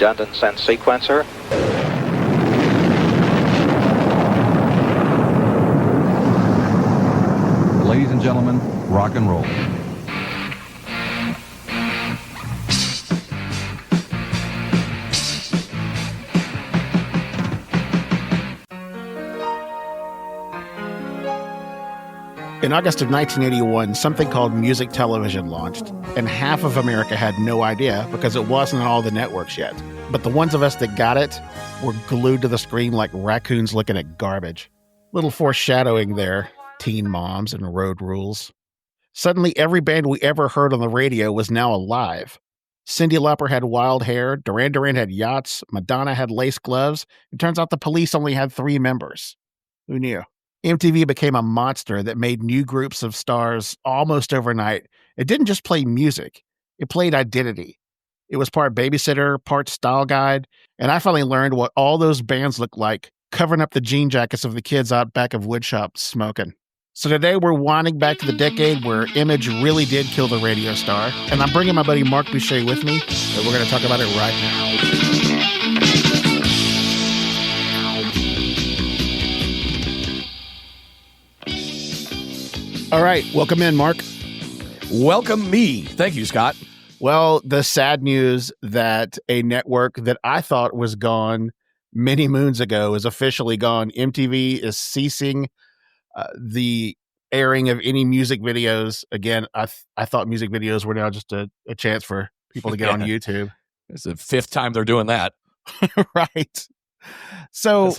redundant sense sequencer. Ladies and gentlemen, rock and roll. In August of 1981, something called music television launched, and half of America had no idea because it wasn't on all the networks yet. But the ones of us that got it were glued to the screen like raccoons looking at garbage. Little foreshadowing there, Teen Moms and Road Rules. Suddenly, every band we ever heard on the radio was now alive. Cyndi Lauper had wild hair, Duran Duran had yachts, Madonna had lace gloves. It turns out the Police only had 3 members. Who knew? MTV became a monster that made new groups of stars almost overnight. It didn't just play music. It played identity. It was part babysitter, part style guide, and I finally learned what all those bands looked like, covering up the jean jackets of the kids out back of woodshop smoking. So today we're winding back to the decade where image really did kill the radio star, and I'm bringing my buddy Marc Boucher with me, and we're going to talk about it right now. All right, welcome in, Mark. Welcome me. Thank you, Scott. Well, the sad news that a network that I thought was gone many moons ago is officially gone. MTV is ceasing the airing of any music videos. Again, I thought music videos were now just a chance for people to get on YouTube. It's the 5th time they're doing that. Right. So...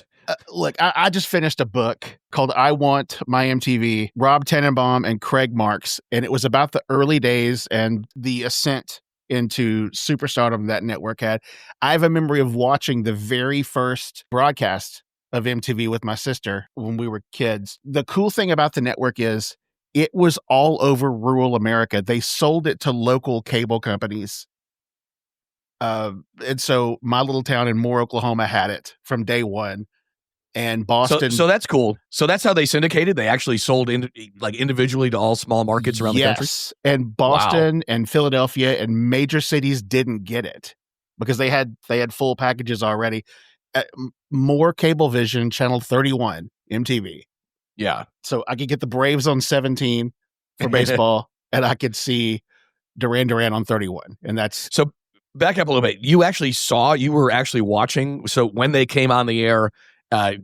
look, I just finished a book called I Want My MTV, Rob Tannenbaum and Craig Marks, and it was about the early days and the ascent into superstardom that network had. I have a memory of watching the very first broadcast of MTV with my sister when we were kids. The cool thing about the network is it was all over rural America. They sold it to local cable companies. And so my little town in Moore, Oklahoma had it from day one. And Boston. So that's cool. So that's how they syndicated. They actually sold individually to all small markets around the country. Yes, and Boston and Philadelphia and major cities didn't get it because they had full packages already. More Cablevision, channel 31, MTV. Yeah. So I could get the Braves on 17 for baseball, and I could see Duran Duran on 31, and that's so. Back up a little bit. You were actually watching. So when they came on the air.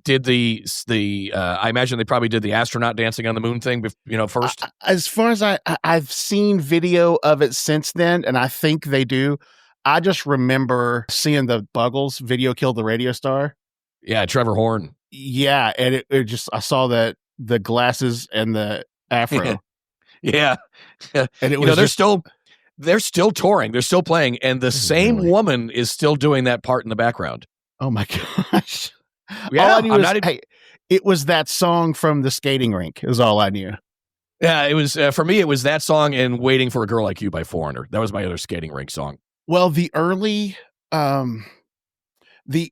Did I imagine they probably did the astronaut dancing on the moon thing, first? As far as I've seen video of it since then, and I think they do. I just remember seeing the Buggles video kill the radio star. Yeah, Trevor Horn. Yeah, and it just I saw the glasses and the afro. Yeah, and it was they're still touring, they're still playing, and the same woman is still doing that part in the background. Oh my gosh. Yeah, all I knew it was that song from the skating rink is all I knew. Yeah, it was for me. It was that song and "Waiting for a Girl Like You" by Foreigner. That was my other skating rink song. Well, the early, the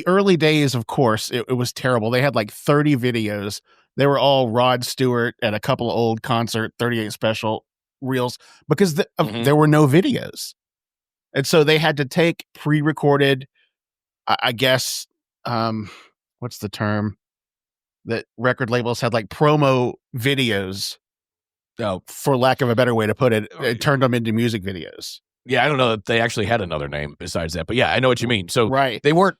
early days, of course, it was terrible. They had like 30 videos. They were all Rod Stewart and a couple of old concert 38 special reels because there were no videos, and so they had to take pre-recorded. I guess. What's the term that record labels had like promo videos? Oh, for lack of a better way to put it, it turned them into music videos. Yeah, I don't know that they actually had another name besides that, but yeah, I know what you mean. So right. they weren't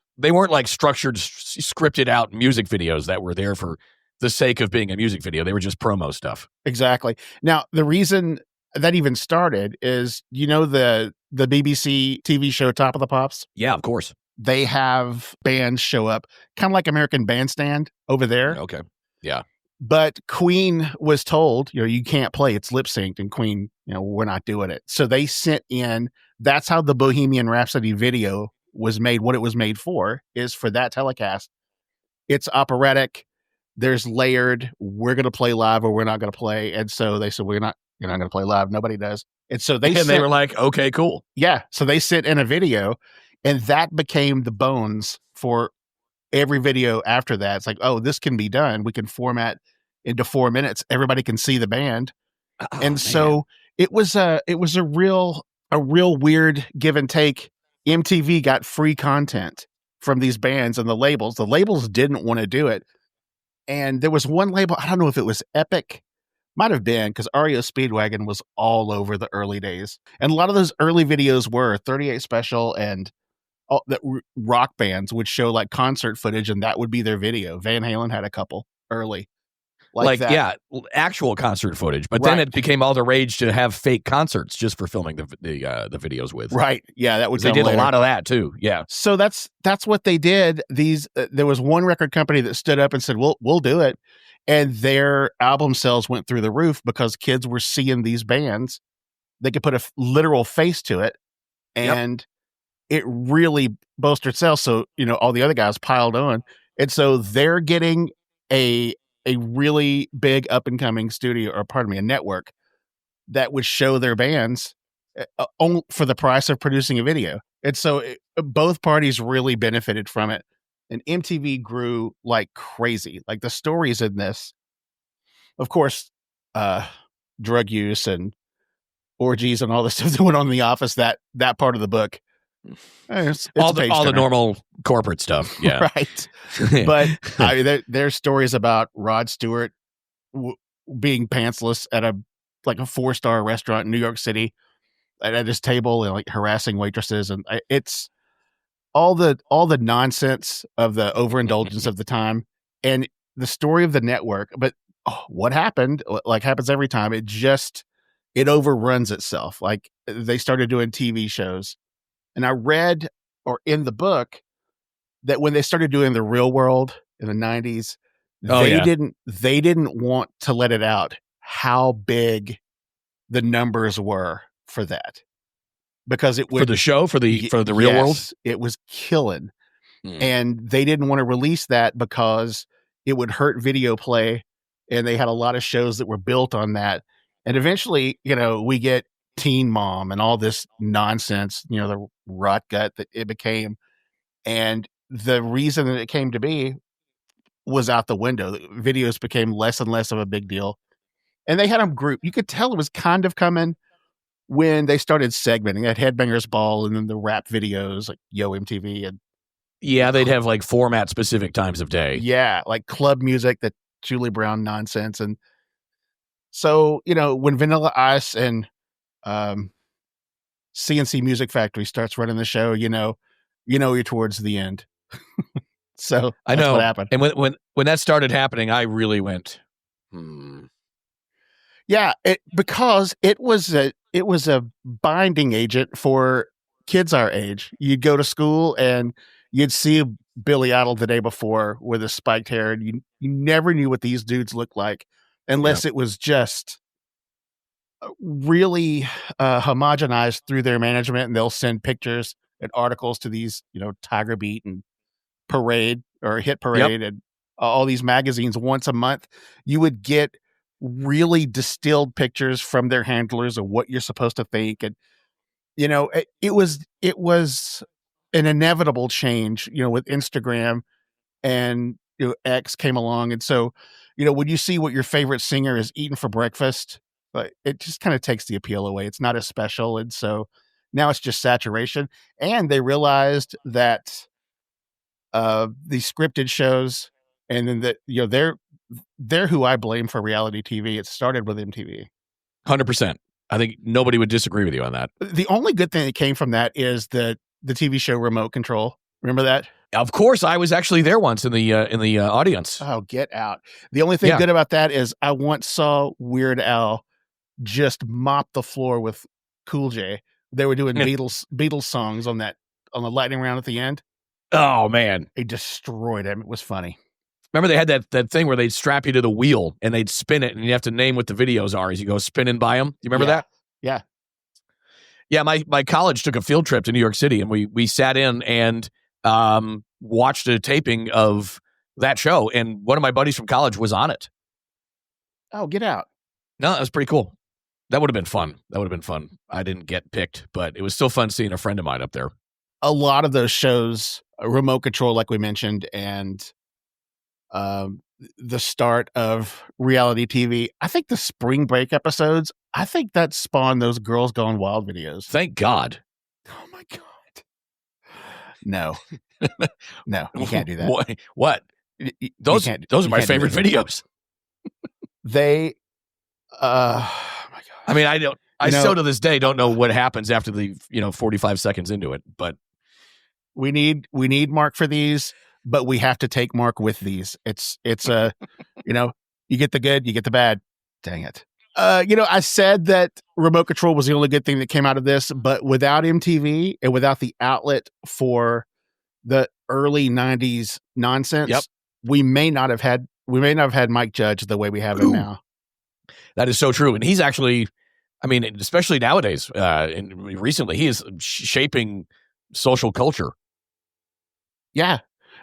like structured, scripted out music videos that were there for the sake of being a music video. They were just promo stuff. Exactly. Now, the reason that even started is, the BBC TV show Top of the Pops? Yeah, of course. They have bands show up, kind of like American Bandstand over there. Okay. Yeah. But Queen was told, you can't play. It's lip synced. And Queen, we're not doing it. So they sent in, that's how the Bohemian Rhapsody video was made. What it was made for is for that telecast. It's operatic. There's layered. We're going to play live or we're not going to play. And so they said, you're not going to play live. Nobody does. And so they were like, okay, cool. Yeah. So they sent in a video. And that became the bones for every video after that. It's like, oh, this can be done. We can format into 4 minutes. Everybody can see the band. So it was a real weird give and take MTV got free content from these bands and the labels. The labels didn't want to do it. And there was one label, I don't know if it was Epic, might have been, because REO Speedwagon was all over the early days. And a lot of those early videos were 38 Special and all the rock bands would show like concert footage, and that would be their video. Van Halen had a couple early. Like that. Yeah, actual concert footage. But then it became all the rage to have fake concerts just for filming the videos with. Right. Yeah, that would They come did later. a lot of that too. Yeah. So that's what they did. These there was one record company that stood up and said, "We'll do it," and their album sales went through the roof because kids were seeing these bands. They could put a literal face to it, and it really bolstered sales. So all the other guys piled on, and so they're getting a really big up and coming studio, or pardon me, a network that would show their bands only for the price of producing a video. And so both parties really benefited from it. And MTV grew like crazy. Like the stories in this, of course, drug use and orgies and all the stuff that went on in the office, that part of the book. It's all the normal corporate stuff. Yeah. Right. But there's stories about Rod Stewart being pantsless at a 4-star restaurant in New York City at his table and like harassing waitresses. And it's all the nonsense of the overindulgence of the time and the story of the network. But what happened, like happens every time, it overruns itself. Like they started doing TV shows. And I read, or in the book, that when they started doing The Real World in the 90s, they didn't want to let it out how big the numbers were for that, because it would, for the show, for the Real World, it was killing. And they didn't want to release that because it would hurt video play, and they had a lot of shows that were built on that. And eventually, we get Teen Mom and all this nonsense, the rot gut that it became. And the reason that it came to be was out the window. The videos became less and less of a big deal. And they had them grouped. You could tell it was kind of coming when they started segmenting. They had Headbangers Ball and then the rap videos like Yo MTV. And they'd have like format specific times of day. Yeah, like club music, that Julie Brown nonsense. And so, when Vanilla Ice and CNC Music Factory starts running the show, you're towards the end. So I know that's what happened. And when that started happening, I really went, Yeah, because it was a binding agent for kids our age. You'd go to school and you'd see Billy Idol the day before with his spiked hair, and you never knew what these dudes looked like unless it was just really homogenized through their management, and they'll send pictures and articles to these, Tiger Beat and Parade or Hit Parade and all these magazines once a month. You would get really distilled pictures from their handlers of what you're supposed to think. And, it was an inevitable change, with Instagram and X came along. And so, when you see what your favorite singer is eating for breakfast, it just kind of takes the appeal away. It's not as special. And so now it's just saturation. And they realized that these scripted shows, and then that, they're who I blame for reality TV. It started with MTV. 100%. I think nobody would disagree with you on that. The only good thing that came from that is the TV show Remote Control. Remember that? Of course, I was actually there once in the audience. Oh, get out! The only thing good about that is I once saw Weird Al just mop the floor with Cool J. They were doing Beatles songs on the lightning round at the end. Oh man, they destroyed him. It was funny. Remember they had that thing where they'd strap you to the wheel and they'd spin it, and you have to name what the videos are as you go spinning by them. You remember that? Yeah. Yeah, my college took a field trip to New York City, and we sat in and watched a taping of that show, and one of my buddies from college was on it. Oh, get out. No, that was pretty cool. That would have been fun. I didn't get picked, but it was still fun seeing a friend of mine up there. A lot of those shows, Remote Control, like we mentioned, and the start of reality TV. I think the Spring Break episodes, I think that spawned those Girls Gone Wild videos. Thank God. Oh my God. No, no, you can't do that. What? You Those can't. are you my can't do favorite that. videos. They, oh my god. I mean, I don't. I You know- still to this day don't know what happens after the 45 seconds into it. But We need Mark for these, but we have to take Mark with these. It's a, you get the good, you get the bad. Dang it. I said that remote control was the only good thing that came out of this, but without MTV and without the outlet for the early 90s nonsense, Yep. we may not have had Mike Judge the way we have him now. that is so true. And he's actually, I mean, especially nowadays, and recently, he is shaping social culture. Yeah.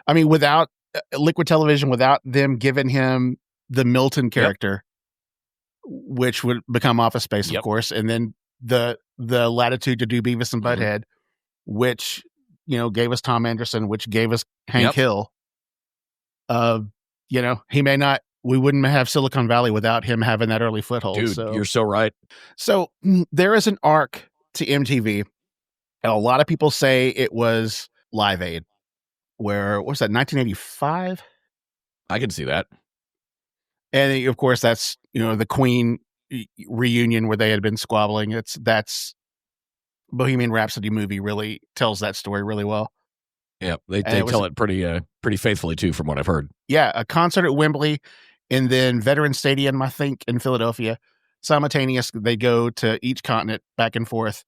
I mean, without Liquid Television, without them giving him the Milton character, which would become Office Space, of course, and then the latitude to do Beavis and Butthead, which, gave us Tom Anderson, which gave us Hank Hill. We wouldn't have Silicon Valley without him having that early foothold. Dude, you're so right. So there is an arc to MTV. And a lot of people say it was Live Aid, where, what was that, 1985? I can see that. And of course, that's, the Queen reunion where they had been squabbling. That's Bohemian Rhapsody movie really tells that story really well. Yeah, they tell it pretty faithfully too, from what I've heard. Yeah, a concert at Wembley, and then Veterans Stadium, I think, in Philadelphia. Simultaneous, they go to each continent back and forth.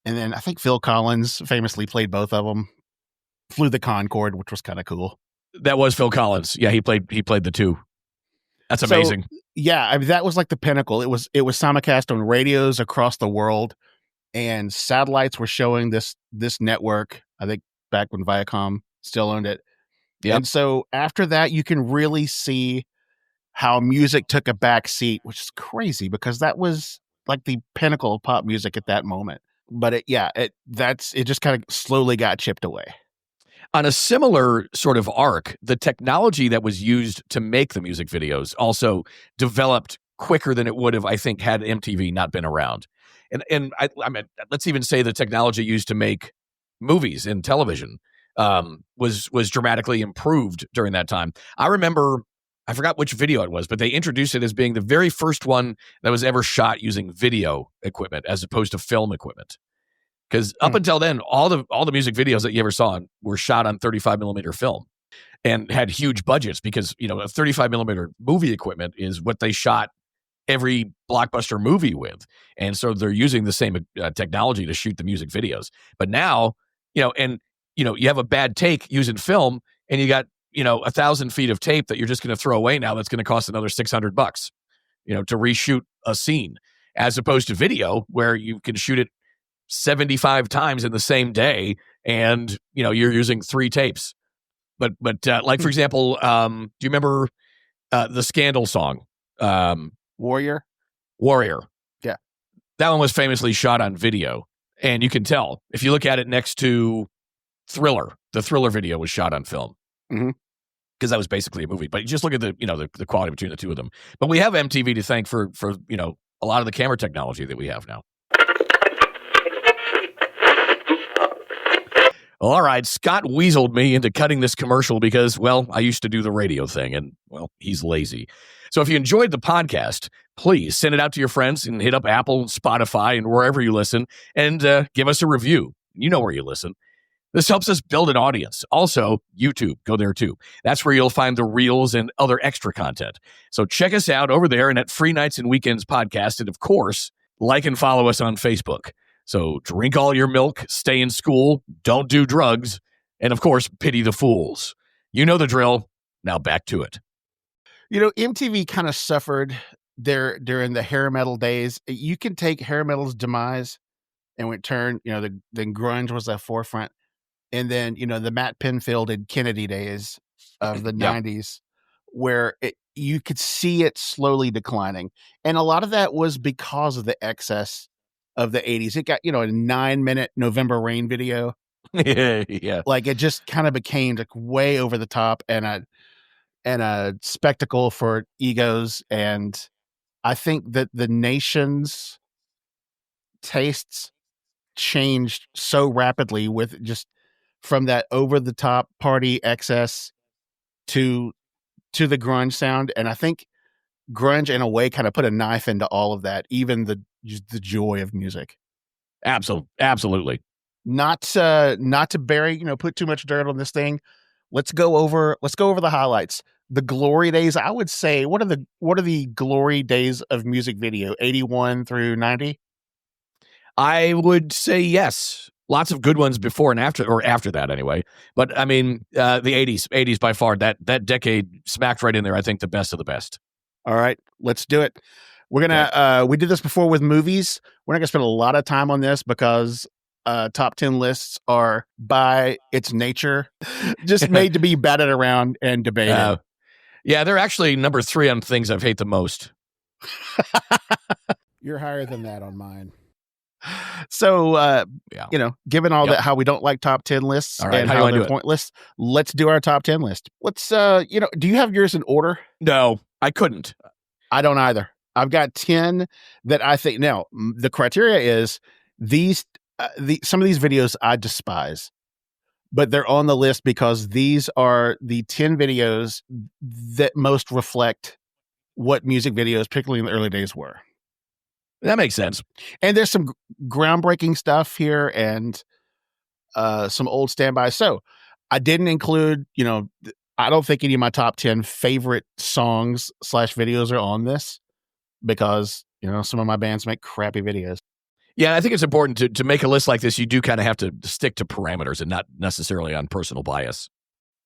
And then I think Phil Collins famously played both of them. Flew the Concorde, which was kind of cool. That was Phil Collins. Yeah, he played the two. That's amazing. Yeah, I mean, that was like the pinnacle. It was simulcast on radios across the world, and satellites were showing this network. I think back when Viacom still owned it. Yep. And so after that, you can really see how music took a back seat, which is crazy because that was like the pinnacle of pop music at that moment. But it just kind of slowly got chipped away. On a similar sort of arc, the technology that was used to make the music videos also developed quicker than it would have, I think, had MTV not been around. And I mean, let's even say the technology used to make movies and television was dramatically improved during that time. I remember, I forgot which video it was, but they introduced it as being the very first one that was ever shot using video equipment as opposed to film equipment. Because up until then, all the music videos that you ever saw were shot on 35 millimeter film and had huge budgets because, a 35 millimeter movie equipment is what they shot every blockbuster movie with. And so they're using the same technology to shoot the music videos. But now, you have a bad take using film and you got, 1,000 feet of tape that you're just going to throw away now that's going to cost another $600, to reshoot a scene, as opposed to video where you can shoot it 75 times in the same day and you're using 3 tapes. But like, for example, do you remember the Scandal song, Warrior? Yeah, that one was famously shot on video, and you can tell if you look at it next to Thriller. The Thriller video was shot on film because that was basically a movie. But you just look at the quality between the two of them. But we have MTV to thank for a lot of the camera technology that we have now. All right, Scott weaseled me into cutting this commercial because, well, I used to do the radio thing and, well, he's lazy. So if you enjoyed the podcast, please send it out to your friends and hit up Apple, Spotify, and wherever you listen and give us a review. You know where you listen. This helps us build an audience. Also, YouTube, go there too. That's where you'll find the reels and other extra content. So check us out over there and at Free Nights and Weekends Podcast. And of course, like and follow us on Facebook. So drink all your milk, stay in school, don't do drugs, and of course, pity the fools. You know the drill. Now back to it. MTV kind of suffered during the hair metal days. You can take hair metal's demise and it turned, then grunge was at forefront. And then, the Matt Pinfield and Kennedy days of the 90s, where you could see it slowly declining. And a lot of that was because of the excess of the 80s. It got, a 9-minute November Rain video. Yeah. Like it just kind of became like way over the top and a spectacle for egos. And I think that the nation's tastes changed so rapidly with just from that over the top party excess to the grunge sound. And I think grunge in a way kind of put a knife into all of that, even the joy of music. Absolutely. Not to bury, put too much dirt on this thing. Let's go over the highlights. The glory days, I would say, what are the glory days of music video? 81 through 90? I would say yes. Lots of good ones before and after, or after that anyway. But I mean, the 80s by far, that decade smacked right in there. I think the best of the best. All right, let's do it. We're gonna we did this before with movies. We're not gonna spend a lot of time on this because top 10 lists are by its nature just made to be batted around and debated. Yeah, they're actually number 3 on things I've hate the most. You're higher than that on mine. So, given all that, how we don't like top 10 lists and how they're pointless, let's do our top 10 list. Let's, do you have yours in order? No, I couldn't. I don't either. I've got 10 that I think. Now, the criteria is some of these videos I despise, but they're on the list because these are the 10 videos that most reflect what music videos, particularly in the early days, were. That makes sense. And there's some groundbreaking stuff here and some old standbys. So I didn't include, I don't think any of my top 10 favorite songs / videos are on this because, some of my bands make crappy videos. Yeah, I think it's important to make a list like this. You do kind of have to stick to parameters and not necessarily on personal bias.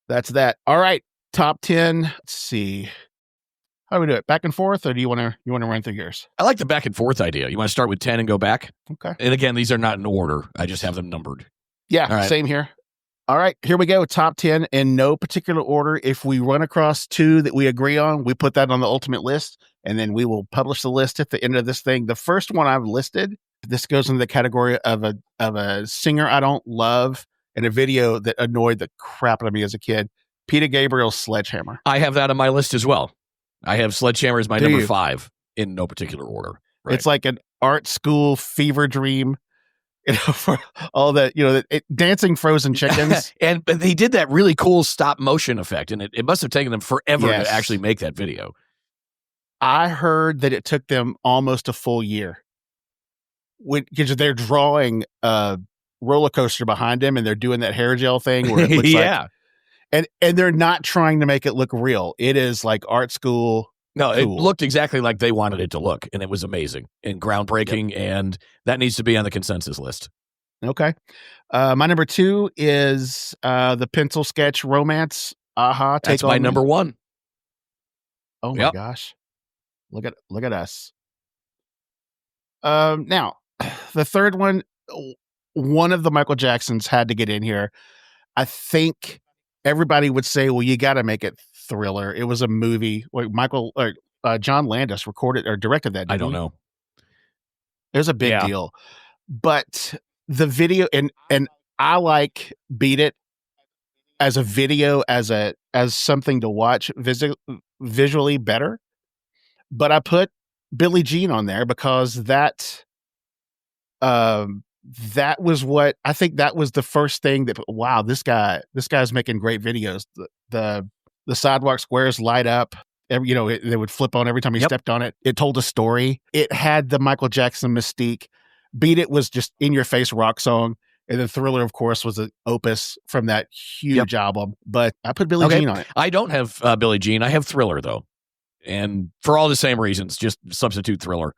That's that. All right. Top 10. Let's see. How do we do it? Back and forth, or do you want to run through yours? I like the back and forth idea. You want to start with 10 and go back? Okay. And again, these are not in order. I just have them numbered. Yeah, right. Same here. All right, here we go. Top 10 in no particular order. If we run across 2 that we agree on, we put that on the ultimate list, and then we will publish the list at the end of this thing. The first one I've listed, this goes into the category of a singer I don't love and a video that annoyed the crap out of me as a kid. Peter Gabriel's Sledgehammer. I have that on my list as well. I have Sledgehammer as my number 5 in no particular order. Right. It's like an art school fever dream, for all that, dancing frozen chickens. And they did that really cool stop motion effect, and it must have taken them forever to actually make that video. I heard that it took them almost a full year because they're drawing a roller coaster behind him and they're doing that hair gel thing where it looks like. And they're not trying to make it look real. It is like art school. No, cool. It looked exactly like they wanted it to look, and it was amazing and groundbreaking, and that needs to be on the consensus list. Okay. My number 2 is the pencil sketch romance. Aha. That's my number 1. Oh my gosh. Look at us. Now, the third one of the Michael Jacksons had to get in here. I think everybody would say, well, you got to make it Thriller. It was a movie. John Landis recorded or directed that. I don't know. It was a big deal. But the video, and I like Beat It as a video, as something to watch visually better. But I put Billie Jean on there because that was what I think that was the first thing that, wow, this guy's making great videos. The sidewalk squares light up. They would flip on every time he stepped on it. It told a story. It had the Michael Jackson mystique. Beat It was just in your face rock song. And then Thriller, of course, was an opus from that huge album. But I put Billie Jean on it. I don't have Billie Jean. I have Thriller, though. And for all the same reasons, just substitute Thriller.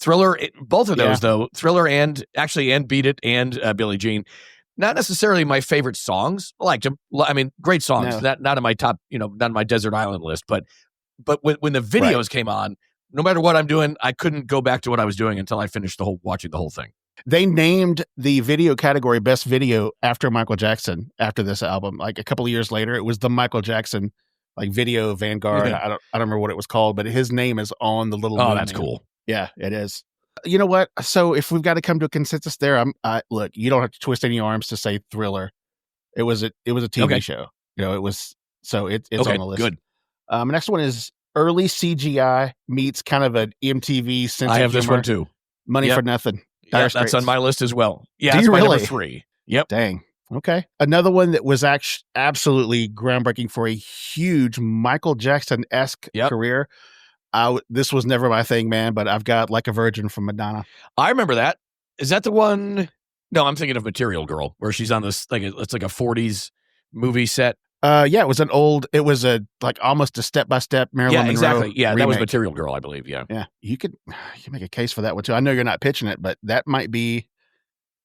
Thriller, both of those, though, Thriller and Beat It and Billie Jean, not necessarily my favorite songs. I liked them. I mean, great songs. No. Not in my top, not in my Desert Island list. But when the videos came on, no matter what I'm doing, I couldn't go back to what I was doing until I finished watching the whole thing. They named the video category Best Video after Michael Jackson after this album. Like a couple of years later, it was the Michael Jackson Video Vanguard. I don't remember what it was called, but his name is on the little. Oh, that's cool. Yeah, it is. You know what? So if we've got to come to a consensus there, look, you don't have to twist any arms to say Thriller. It was a TV show. It was, so it's on the list. Good. Next one is early CGI meets kind of an MTV sense I have of humor. This one too. Money for Nothing. Yeah, that's on my list as well. Yeah, Do that's you my really? number 3. Yep. Dang. Okay. Another one that was actually absolutely groundbreaking for a huge Michael Jackson-esque Yep. career. This was never my thing, man, but I've got Like a Virgin from Madonna. I remember that. Is that the one? No, I'm thinking of Material Girl, where she's on this, like, it's like a 40s movie set. Yeah, it was almost a step-by-step Marilyn Monroe exactly. Yeah, that was remake. Material Girl, I believe. Yeah. Yeah, you make a case for that one too. I know you're not pitching it, but that might be.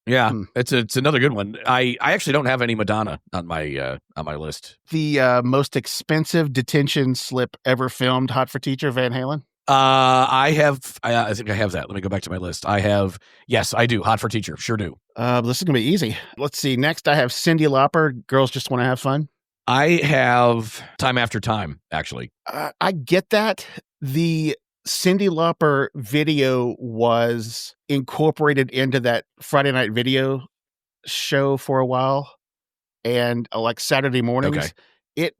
Yeah, it's another good one. I actually don't have any Madonna on my list. The most expensive detention slip ever filmed, Hot for Teacher, Van Halen. I think I have that. Let me go back to my list. Yes, I do. Hot for Teacher. Sure do. This is gonna be easy. Let's see. Next, I have Cyndi Lauper. Girls Just Want to Have Fun. I have Time After Time, actually. I get that. The Cyndi Lauper video was incorporated into that Friday night video show for a while, and like Saturday mornings. Okay.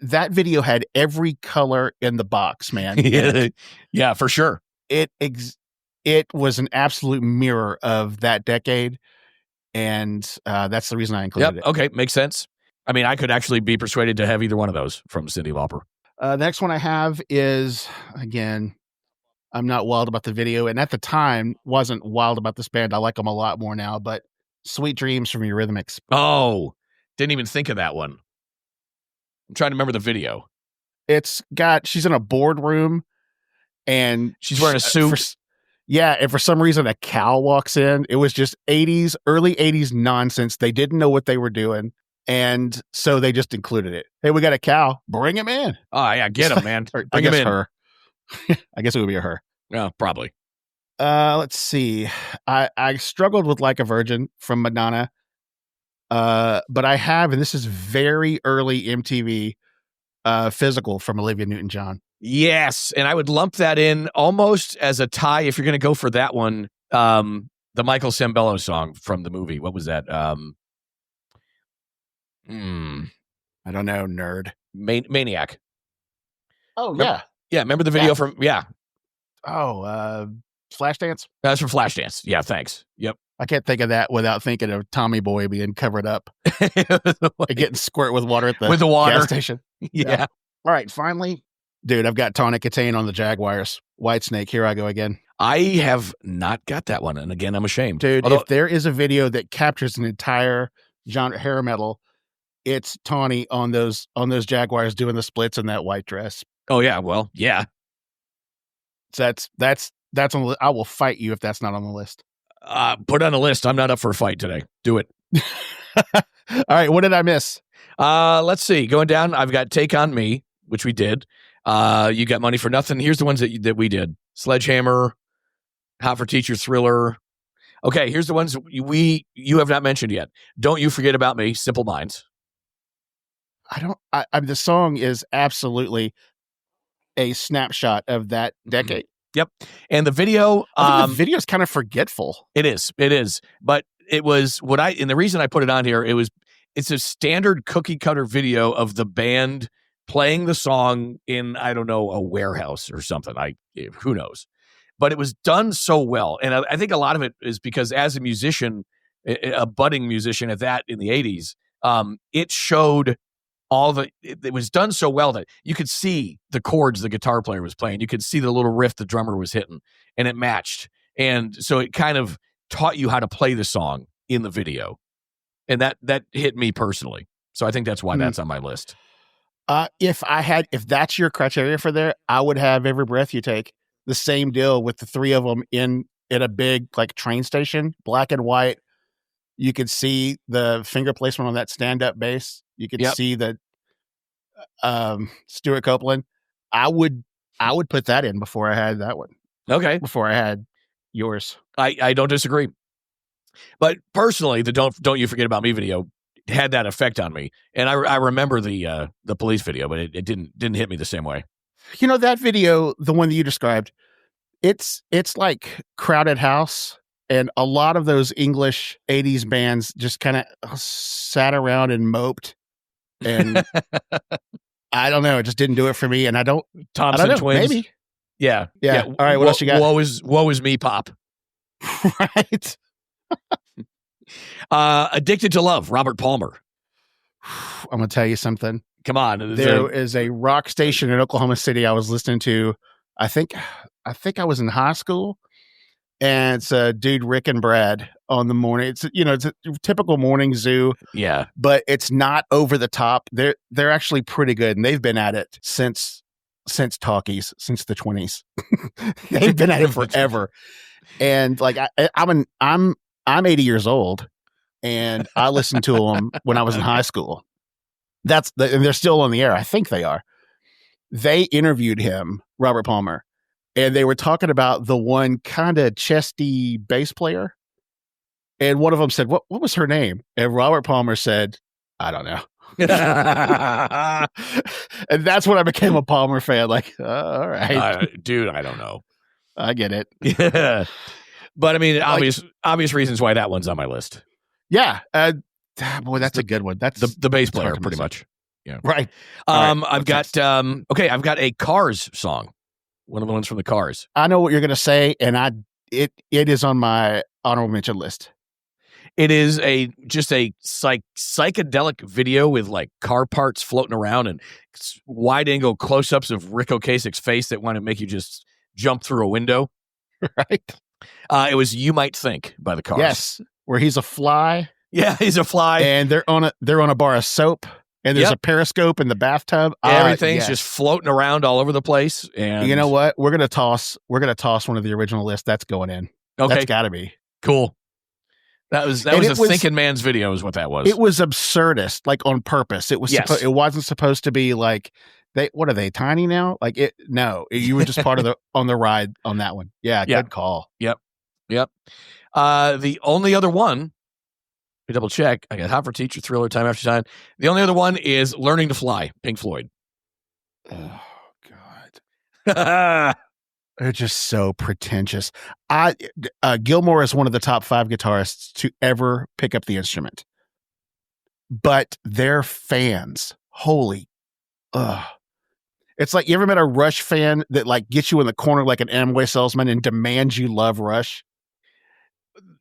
That video had every color in the box, man. Yeah, for sure. It was an absolute mirror of that decade, and that's the reason I included it. Okay, makes sense. I mean, I could actually be persuaded to have either one of those from Cyndi Lauper. The next one I have is, again, I'm not wild about the video, and at the time wasn't wild about this band. I like them a lot more now, but Sweet Dreams from Eurythmics. Oh, didn't even think of that one. I'm trying to remember the video. She's in a boardroom and she's wearing a suit. And for some reason a cow walks in. It was just early 80s nonsense. They didn't know what they were doing. And so they just included it. Hey, we got a cow. Bring him in. Oh, yeah, get him, man. Bring him in. Her. I guess it would be a her. Yeah, probably. Let's see. I struggled with Like a Virgin from Madonna. But I have, and this is very early MTV, Physical from Olivia Newton-John. Yes, and I would lump that in almost as a tie if you're going to go for that one. The Michael Sembello song from the movie. What was that? I don't know, nerd. Maniac. Oh, yeah. Yeah, remember the video from, Oh, Flashdance? That's from Flashdance. Yeah, thanks. Yep. I can't think of that without thinking of Tommy Boy being covered up. Getting squirt with water at the gas station. Yeah. All right, finally. Dude, I've got Tonic Catane on the Jaguars. Whitesnake, here I go again. I have not got that one, and again, I'm ashamed. Dude, if there is a video that captures an entire genre hair metal, it's Tawny on those Jaguars doing the splits in that white dress. Oh yeah, well, yeah. So that's on the, I will fight you if that's not on the list. Put on a list. I'm not up for a fight today. Do it. All right, what did I miss? Let's see. Going down, I've got Take On Me, which we did. You got Money for Nothing. Here's the ones that we did. Sledgehammer, Hot for Teacher, Thriller. Okay, here's the ones you have not mentioned yet. Don't You Forget About Me, Simple Minds. The song is absolutely a snapshot of that decade. Yep. And the video, I think the video is kind of forgetful. It is. But it was and the reason I put it on here, it's a standard cookie cutter video of the band playing the song in, I don't know, a warehouse or something. Who knows? But it was done so well. And I think a lot of it is because as a musician, a budding musician at that in the 80s, it showed it was done so well that you could see the chords the guitar player was playing. You could see the little riff the drummer was hitting, and it matched. And so it kind of taught you how to play the song in the video. And that hit me personally. So I think that's why that's on my list. If that's your criteria for there, I would have Every Breath You Take. The same deal with the three of them in a big like train station, black and white. You could see the finger placement on that stand-up bass. You could see the Stuart Copeland. I would put that in before I had that one. Okay. Before I had yours. I don't disagree. But personally, the Don't You Forget About Me video had that effect on me. And I remember the Police video, but it didn't hit me the same way. You know, that video, the one that you described, it's like Crowded House. And a lot of those English 80s bands just kind of sat around and moped. And I don't know. It just didn't do it for me. And Thompson Twins. Maybe. Yeah. All right. What else you got? Woe is me, Pop. Right. Addicted to Love, Robert Palmer. I'm going to tell you something. Come on. There is a rock station in Oklahoma City I was listening to. I think I was in high school, and it's dude Rick and Brad on the morning. It's it's a typical morning zoo. Yeah, but it's not over the top. They're actually pretty good, and they've been at it since talkies, since the 20s. They've been at it forever. And like I'm 80 years old, and I listened to them when I was in high school. And they're still on the air. I think they are. They interviewed him, Robert Palmer, and they were talking about the one kind of chesty bass player. And one of them said, what was her name? And Robert Palmer said, I don't know. And that's when I became a Palmer fan. Like, all right. Dude, I don't know. I get it. Yeah. But I mean, obvious reasons why that one's on my list. Yeah. Boy, that's a good one. That's the bass player, pretty much. Yeah. Right. I've got a Cars song. One of the ones from the Cars. I know what you're going to say, and it is on my honorable mention list. It is just a psychedelic video with like car parts floating around and wide angle close-ups of Rick Ocasek's face that want to make you just jump through a window. Right. It was You Might Think by the Cars. Yes, where he's a fly. Yeah, he's a fly, and they're on a bar of soap, and there's a periscope in the bathtub. Everything's just floating around all over the place. And you know what? We're gonna toss one of the original lists. That's going in. Okay, that's got to be cool. That was a thinking man's video is what that was. It was absurdist, like on purpose. It was it wasn't supposed to be like what are they tiny now? Like you were just part of on the ride on that one. Yeah, good call. Yep. The only other one, we double check. I got Hot for Teacher, Thriller, Time After Time. The only other one is Learning to Fly, Pink Floyd. Oh God. They're just so pretentious. Gilmore is one of the top 5 guitarists to ever pick up the instrument, but their fans, it's like, you ever met a Rush fan that like gets you in the corner like an Amway salesman and demands you love Rush?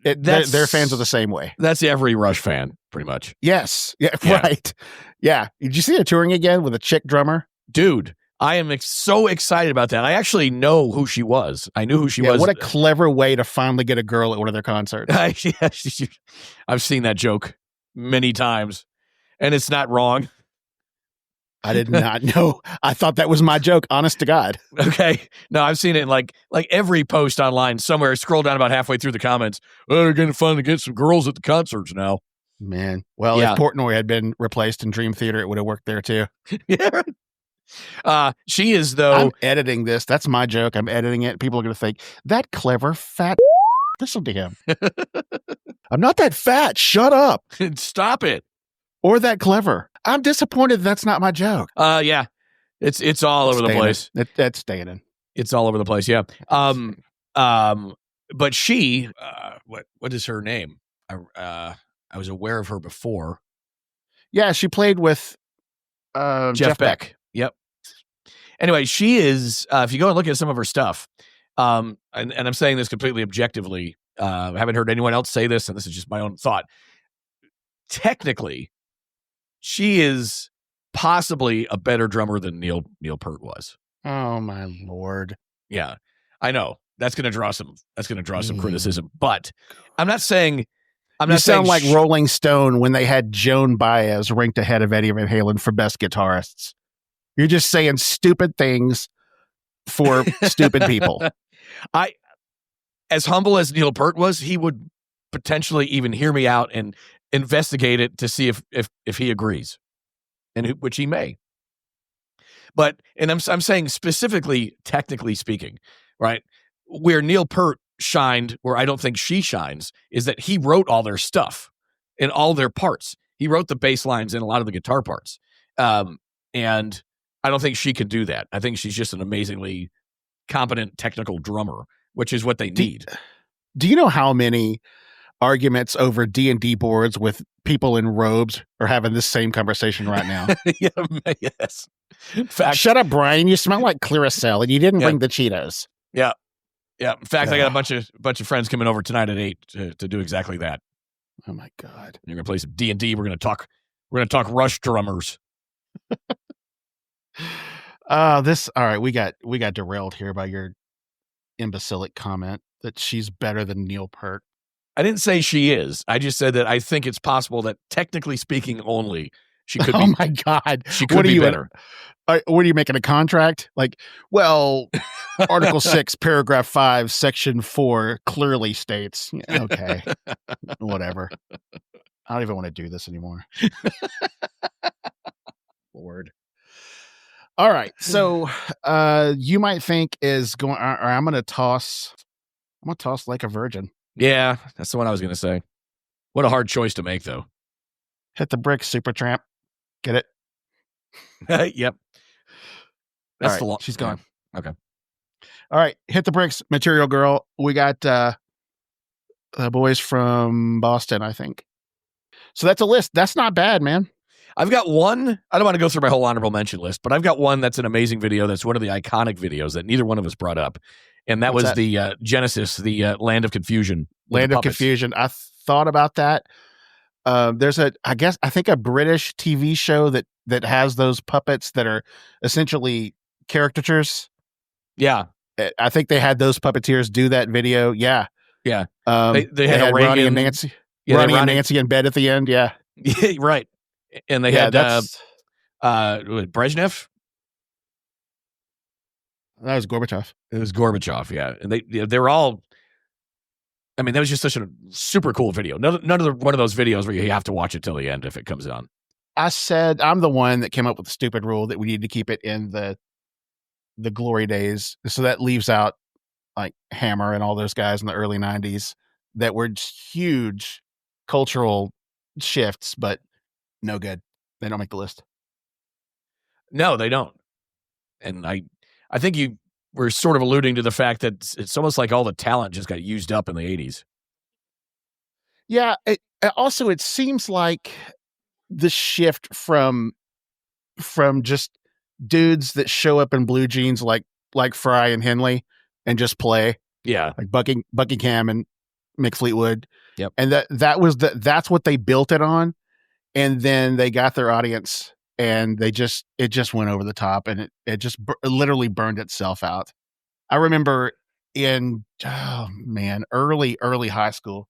Their fans are the same way. That's every Rush fan, pretty much. Yes. Yeah. Right. Yeah. Did you see her touring again with a chick drummer? Dude. I am so excited about that. I actually know who she was. I knew who she was. What a clever way to finally get a girl at one of their concerts. I've seen that joke many times, and it's not wrong. I did not know. I thought that was my joke, honest to God. Okay. No, I've seen it in like every post online somewhere. Scroll down about halfway through the comments. Oh, they're going to finally get some girls at the concerts now. Man. Well, if Portnoy had been replaced in Dream Theater, it would have worked there too. Yeah. She is, though. I'm editing this. That's my joke. I'm editing it. People are going to think, that clever fat listen to him. I'm not that fat. Shut up. Stop it. Or that clever. I'm disappointed that's not my joke. Yeah. It's all over the place. That's staying in. It's all over the place. Yeah. But she, what is her name? I was aware of her before. Yeah. She played with Jeff Beck. Yep. Anyway, she is, if you go and look at some of her stuff, and I'm saying this completely objectively, I haven't heard anyone else say this, and this is just my own thought. Technically, she is possibly a better drummer than Neil Peart was. Oh my Lord. Yeah, I know. That's going to draw some criticism, but I'm not saying you sound like Rolling Stone when they had Joan Baez ranked ahead of Eddie Van Halen for best guitarists. You're just saying stupid things for stupid people. As humble as Neil Peart was, he would potentially even hear me out and investigate it to see if he agrees, and which he may. But I'm saying specifically, technically speaking, right? Where Neil Peart shined, where I don't think she shines, is that he wrote all their stuff and all their parts. He wrote the bass lines and a lot of the guitar parts. And I don't think she can do that. I think she's just an amazingly competent technical drummer, which is what they need. Do you know how many arguments over D&D boards with people in robes are having this same conversation right now? Yes. In fact, shut up, Brian. You smell like Clearasil, and you didn't bring the Cheetos. Yeah. Yeah. In fact, I got a bunch of friends coming over tonight at 8 to do exactly that. Oh my God. You're gonna play some D&D. We're gonna talk Rush drummers. All right. We got derailed here by your imbecilic comment that she's better than Neil Peart. I didn't say she is. I just said that I think it's possible that, technically speaking, only she could be. Oh my God. She could be better. What are you making a contract? Like, well, Article 6, Paragraph 5, Section 4 clearly states. Okay. Whatever. I don't even want to do this anymore. Lord. All right. So you might think is going, or I'm going to toss Like a Virgin. Yeah, that's the one I was going to say. What a hard choice to make, though. Hit the bricks, Supertramp. Get it? Yep. That's right, she's gone. Yeah. Okay. All right. Hit the bricks, Material Girl. We got the boys from Boston, I think. So that's a list. That's not bad, man. I've got one. I don't want to go through my whole honorable mention list, but I've got one that's an amazing video. That's one of the iconic videos that neither one of us brought up. And that was the Genesis, the Land of Confusion. Land of Confusion. I thought about that. There's I think a British TV show that has those puppets that are essentially caricatures. Yeah. I think they had those puppeteers do that video. Yeah. Yeah. They had Ronnie and Nancy. Yeah, Ronnie and Nancy in bed at the end. Yeah. Yeah, right. And they had Brezhnev. That was Gorbachev. It was Gorbachev, yeah. And they were all, I mean, that was just such a super cool video. None of one of those videos where you have to watch it till the end if it comes on. I said I'm the one that came up with the stupid rule that we need to keep it in the glory days. So that leaves out like Hammer and all those guys in the early 90s that were huge cultural shifts, but no good. They don't make the list. No, they don't. And I think you were sort of alluding to the fact that it's almost like all the talent just got used up in the 80s. Yeah. It seems like the shift from just dudes that show up in blue jeans like Fry and Henley and just play. Yeah. Like Buckingham and Mick Fleetwood. Yep. And that's what they built it on. And then they got their audience and it just went over the top and it just literally burned itself out. I remember in, early high school,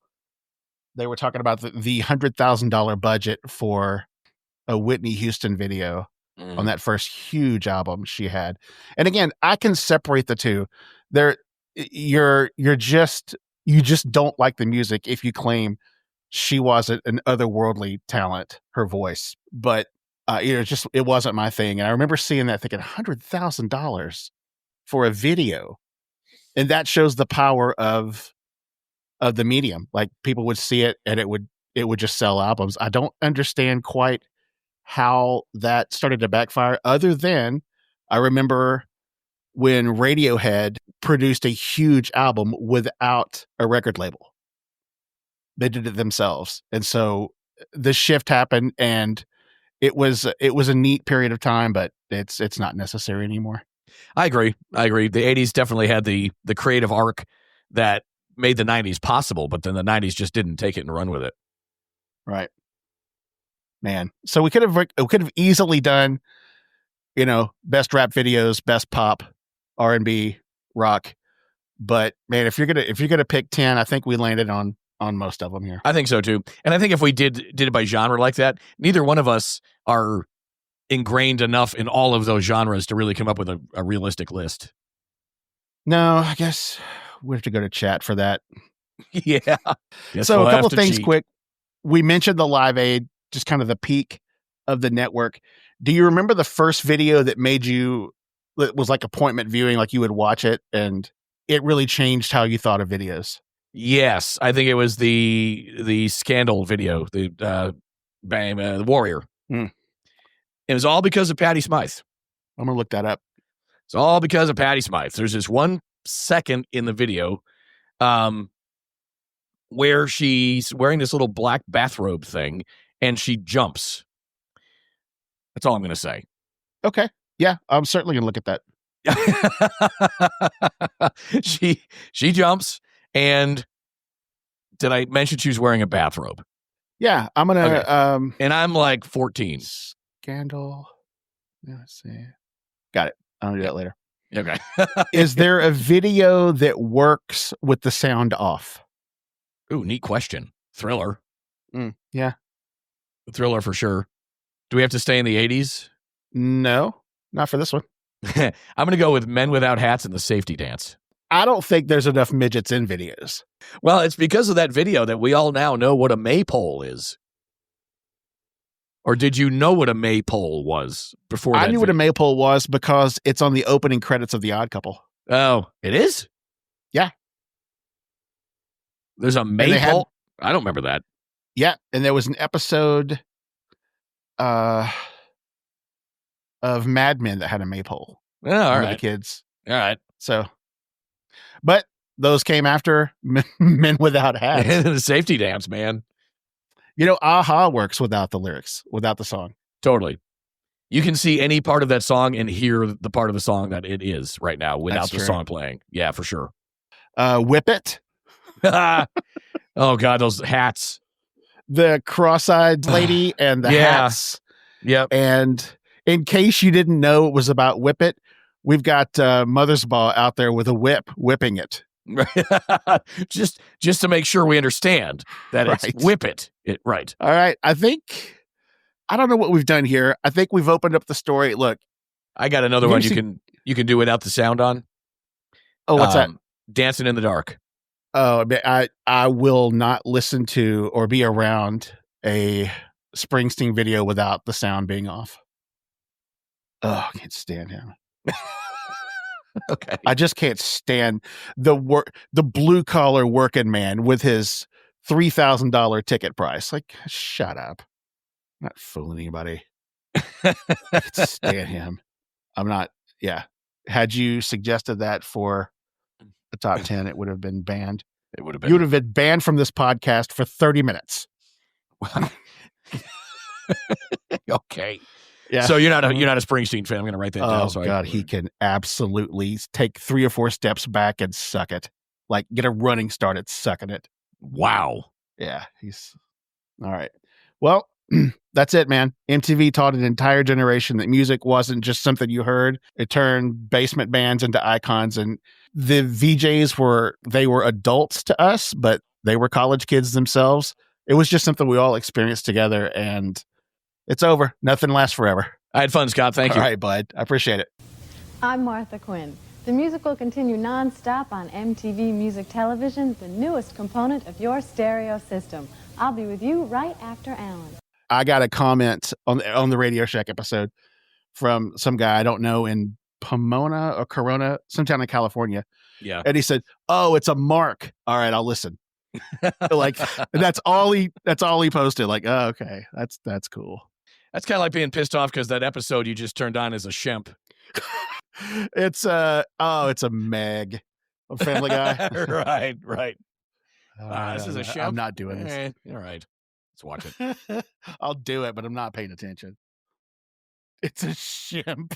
they were talking about the $100,000 budget for a Whitney Houston video on that first huge album she had. And again, I can separate the two. You just don't like the music if you claim she wasn't an otherworldly talent, her voice, but it wasn't my thing. And I remember seeing that thinking $100,000 for a video. And that shows the power of the medium. Like people would see it and it would just sell albums. I don't understand quite how that started to backfire, other than I remember when Radiohead produced a huge album without a record label. They did it themselves. And so the shift happened and it was a neat period of time, but it's not necessary anymore. I agree. The 80s definitely had the creative arc that made the 90s possible, but then the 90s just didn't take it and run with it. Right. Man. So we could have easily done, best rap videos, best pop, R&B, rock. But man, if you're gonna pick 10, I think we landed on most of them here. I think so too. And I think if we did it by genre like that, neither one of us are ingrained enough in all of those genres to really come up with a realistic list. No, I guess we have to go to chat for that. Yeah. So a couple of things quick. We mentioned the Live Aid, just kind of the peak of the network. Do you remember the first video that was like appointment viewing, like you would watch it and it really changed how you thought of videos? Yes, I think it was the Scandal video, the Warrior. It was all because of Patti Smythe. I'm gonna look that up. It's all because of Patti Smythe. There's this 1 second in the video where she's wearing this little black bathrobe thing and she jumps. That's all I'm going to say. Okay. Yeah, I'm certainly going to look at that. She jumps, and did I mention she was wearing a bathrobe? Yeah, I'm gonna Okay. And I'm like 14. Scandal. Let's see. Got it. I'll do that later. Okay. Is there a video that works with the sound off? Ooh, neat question. Thriller. Yeah. Thriller for sure. Do we have to stay in the 80s? No, not for this one. I'm going to go with Men Without Hats and the Safety Dance. I don't think there's enough midgets in videos. Well, it's because of that video that we all now know what a maypole is. Or did you know what a maypole was before that? I knew what a maypole was because it's on the opening credits of The Odd Couple. Oh, it is? Yeah. There's a maypole? I don't remember that. Yeah, and there was an episode of Mad Men that had a maypole. Oh, all right. The kids. All right. So, but those came after Men Without Hats. The Safety Dance, man. You know, Aha works without the lyrics, without the song. Totally. You can see any part of that song and hear the part of the song that it is right now without the song playing. Yeah, for sure. Whip It. Oh, God, those hats. The cross-eyed lady and the hats. Yep. And in case you didn't know it was about Whip It, we've got Mothersbaugh out there with a whip, whipping it. just to make sure we understand that it's Whip It. Right. All right. I don't know what we've done here. I think we've opened up the story. Look. I got another one you can do without the sound on. Oh, what's that? Dancing in the Dark. Oh, I will not listen to or be around a Springsteen video without the sound being off. Oh, I can't stand him. Okay. I just can't stand the blue collar working man with his $3,000 ticket price. Like, shut up. I'm not fooling anybody. I can't stand him. I'm not. Yeah. Had you suggested that for the top 10, it would have been banned. It would have been. You would have been banned from this podcast for 30 minutes. Wow. Okay. Yeah. So you're not a Springsteen fan. I'm going to write that down. Oh, God, he can absolutely take 3 or 4 steps back and suck it. Like, get a running start at sucking it. Wow. Yeah, he's all right. Well, that's it, man. MTV taught an entire generation that music wasn't just something you heard. It turned basement bands into icons, and the VJs were adults to us, but they were college kids themselves. It was just something we all experienced together, and it's over. Nothing lasts forever. I had fun, Scott. Thank you. All right, bud. I appreciate it. I'm Martha Quinn. The music will continue nonstop on MTV Music Television, the newest component of your stereo system. I'll be with you right after Alan. I got a comment on the Radio Shack episode from some guy I don't know in Pomona or Corona, sometime in California. Yeah. And he said, "Oh, it's a Mark. All right, I'll listen." Like that's all he posted. Like, oh, okay. That's cool. That's kind of like being pissed off because that episode you just turned on is a Shemp. It's a Meg, a Family Guy. Right. This is a Shemp. I'm not doing this. All right. Let's watch it. I'll do it, but I'm not paying attention. It's a Shemp.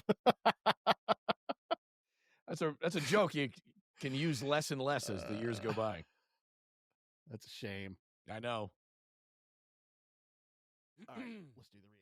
That's a joke you can use less and less as the years go by. That's a shame. I know. All right, let's do the